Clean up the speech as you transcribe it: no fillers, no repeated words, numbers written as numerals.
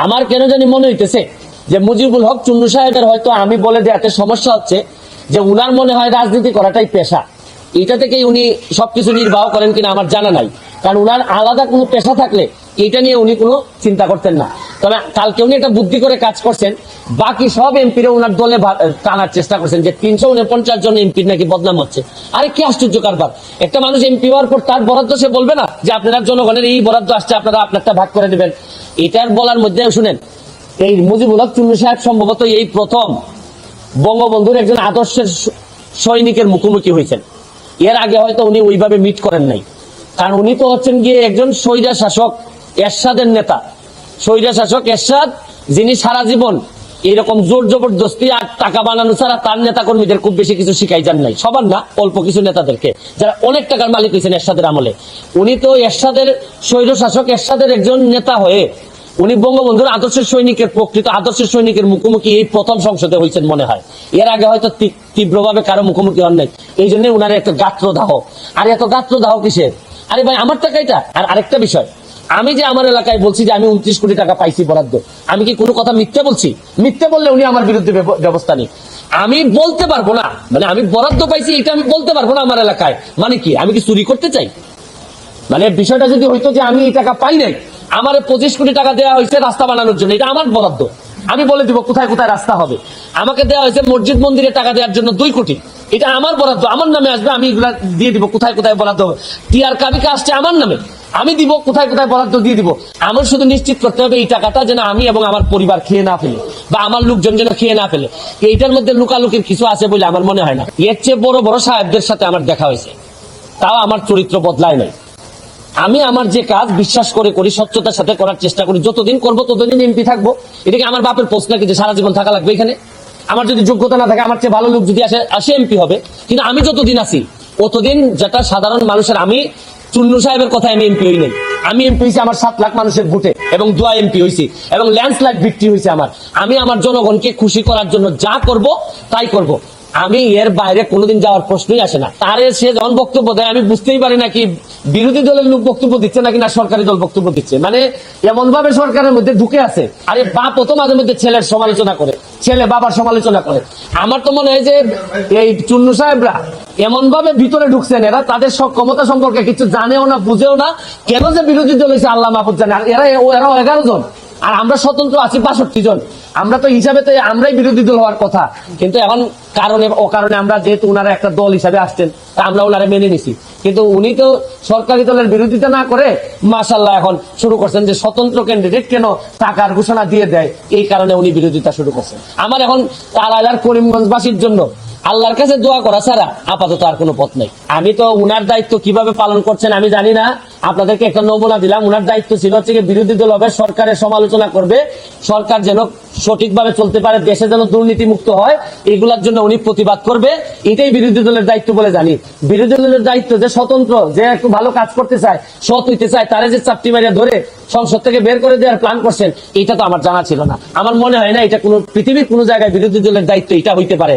আমার কেন জানি মনে হইতেছে যে মুজিবুল হক চুন্নু সাহেবের হয়তো আমি বলে দেওয়াতে সমস্যা হচ্ছে যে উনার মনে হয় রাজনীতি করাটাই পেশা, এটা থেকেই উনি সবকিছু নির্বাহ করেন কিনা আমার জানা নাই। কারণ উনার আলাদা কোনো পেশা থাকলে এটা নিয়ে উনি কোনো চিন্তা করতেন না। তবে কালকে উনি একটা বুদ্ধি করে কাজ করছেন, বাকি সব এমপিরা উনার দলে টানার চেষ্টা করছেন যে 349 জন এমপির নাকি বদনাম হচ্ছে। আরে কি আশ্চর্য কারবার! একটা মানুষ এমপি হওয়ার পর তার বরাদ্দ সে বলবে না যে আপনারা জনগণের এই বরাদ্দ আসছে, আপনারা আপনারটা ভাগ করে দেবেন? এটার বলার মধ্যে শুনেন, এই মুজিবুল হক চুন্নু সাহেব সম্ভবত এই প্রথম বঙ্গবন্ধুর একজন আদর্শের সৈনিকের মুখোমুখি হয়েছেন। এর আগে হয়তো উনি ওইভাবে মিট করেন নাই, কারণ উনি তো হচ্ছেন গিয়ে একজন স্বৈরা শাসক এরশাদের নেতা। স্বৈরা শাসক এরশাদ, যিনি সারা জীবন এরকম জোর জবরদস্তি আর টাকা বানানো ছাড়া তার নেতা কর্মীদের খুব বেশি কিছু শিখাই যান নাই, সবার না, অল্প কিছু নেতাদেরকে যারা অনেক টাকার মালিক হয়েছেন এরশাদের আমলে। উনি তো এরশাদের স্বৈর শাসক এরশাদের একজন নেতা হয়ে উনি বঙ্গবন্ধুর আদর্শের সৈনিকের, প্রকৃত আদর্শের সৈনিকের মুখোমুখি এই প্রথম সংসদে হয়েছেন মনে হয়। এর আগে হয়তো তীব্রভাবে কারো মুখোমুখি হন নাই, এই জন্য উনার একটা গাত্রদাহ। আর এত গাত্রদাহ কিসের? আরে ভাই, আমার টাকা এটা। আর আরেকটা বিষয়, আমি যে আমার এলাকায় বলছি যে আমি 29 কোটি টাকা পাইছি বরাদ্দ, আমি কি কোনো কথা মিথ্যে বলছি? মিথ্যে বললে উনি আমার বিরুদ্ধে ব্যবস্থা নিন। আমি বলতে পারবো না, মানে আমি বরাদ্দ পাইছি এটা আমি বলতে পারবো না আমার এলাকায়, মানে কি আমি কি চুরি করতে চাই? মানে বিষয়টা যদি হইতো যে আমি এই টাকা পাই নাই, আমার 25 কোটি টাকা দেওয়া হয়েছে রাস্তা বানানোর জন্য, এটা আমার বরাদ্দ, আমি বলে দিব কোথায় কোথায় রাস্তা হবে। আমাকে দেওয়া হয়েছে মসজিদ মন্দিরে টাকা দেওয়ার জন্য 2 কোটি, এটা আমার বরাদ্দ, আমার নামে আসবে, আমি এগুলা দিয়ে দিব কোথায় কোথায় বরাদ্দ হবে। টিআর কাবিকা আসছে আমার নামে, আমি দিব কোথায় কোথায় বরাদ্দ দিয়ে দিব। আমার শুধু নিশ্চিত করতে হবে এই টাকাটা যেন আমি এবং আমার পরিবার খেয়ে না ফেলে, বা আমার লোকজন যেন খেয়ে না ফেলে। এইটার মধ্যে লুকালুকির কিছু আছে বলে আমার মনে হয় না। এর চেয়ে বড় বড় সাহেবদের সাথে আমার দেখা হয়েছে, তাও আমার চরিত্র বদলায় নাই। আমি আমার যে কাজ বিশ্বাস করে করি, স্বচ্ছতার সাথে করার চেষ্টা করি, যতদিন করবো ততদিন এমপি থাকবো। এটাকে আমার বাপের পোস্ট নাকি যে সারা জীবন থাকা লাগবে এখানে? আমার যদি যোগ্যতা না থাকে, আমার চেয়ে ভালো লোক যদি আসে এমপি হবে, কিন্তু আমি যতদিন আছি ততদিন যেটা সাধারণ মানুষের, আমি চুন্নু সাহেবের কথায় আমি এমপি হই নাই। আমি এমপি হয়েছি আমার 7 লাখ মানুষের ভোটে এবং দোয়া এমপি হয়েছি, এবং ল্যান্ডস্লাইড ভিক্টরি হয়েছে আমার। আমি আমার জনগণকে খুশি করার জন্য যা করব তাই করব, আমি এর বাইরে কোনোদিন যাওয়ার প্রশ্নই আসে না। তারে সে যখন বক্তব্য দেয় আমি বুঝতেই পারি না কি বিরোধী দলের লোক বক্তব্য দিচ্ছে নাকি না সরকারি দল বক্তব্য দিচ্ছে। মানে এমন ভাবে সরকারের মধ্যে ঢুকে আছে। আরে বাপ তো মাঝে মধ্যে ছেলের সমালোচনা করে, ছেলে বাবার সমালোচনা করে। আমার তো মনে হয় যে এই চুন্নু সাহেবরা এমন ভাবে ভিতরে ঢুকছেন, এরা তাদের সব ক্ষমতা সম্পর্কে কিছু জানেও না, বুঝেও না। কেন যে বিরোধী দল হয়েছে আল্লাহ মাহফুজ জানে। আর এরা 11 জন, আর আমরা স্বতন্ত্র আছি 65 জন। আমরা তো হিসাবে তো আমরাই বিরোধী দল হওয়ার কথা, কিন্তু এখন কারণে অকারণে আমরা যেহেতু উনারা একটা দল হিসাবে আসছেন, তা আমরা ওনারা মেনে নিছি। কিন্তু উনি তো সরকারি দলের বিরোধিতা না করে মাশাআল্লাহ এখন শুরু করছেন যে স্বতন্ত্র ক্যান্ডিডেট কেন টাকার ঘোষণা দিয়ে দেয়, এই কারণে উনি বিরোধিতা শুরু করছেন। আমার এখন তারাইলার করিমগঞ্জবাসীর জন্য আল্লাহর কাছে দোয়া করা ছাড়া আপাতত আর কোনো পথ নাই। আমি তো উনার দায়িত্ব কিভাবে পালন করছেন আমি জানি না, আপনাদেরকে একটা নমুনা দিলাম। উনার দায়িত্ব ছিল হচ্ছে বিরোধী দল হবে, সরকারের সমালোচনা করবে, সরকার যেন সঠিকভাবে চলতে পারে, দেশে যেন দুর্নীতি মুক্ত হয়, এগুলার জন্য উনি প্রতিবাদ করবে। এটাই বিরোধী দলের দায়িত্ব বলে জানি। বিরোধী দলের দায়িত্ব যে স্বতন্ত্র, যে একটু ভালো কাজ করতে চায়, সৎ হইতে চায়, তারা যে চাপটি মারিয়া ধরে সংসদ থেকে বের করে দেওয়ার প্ল্যান করছেন, এটা তো আমার জানা ছিল না। আমার মনে হয় না এটা কোনো পৃথিবীর কোনো জায়গায় বিরোধী দলের দায়িত্ব এটা হইতে পারে।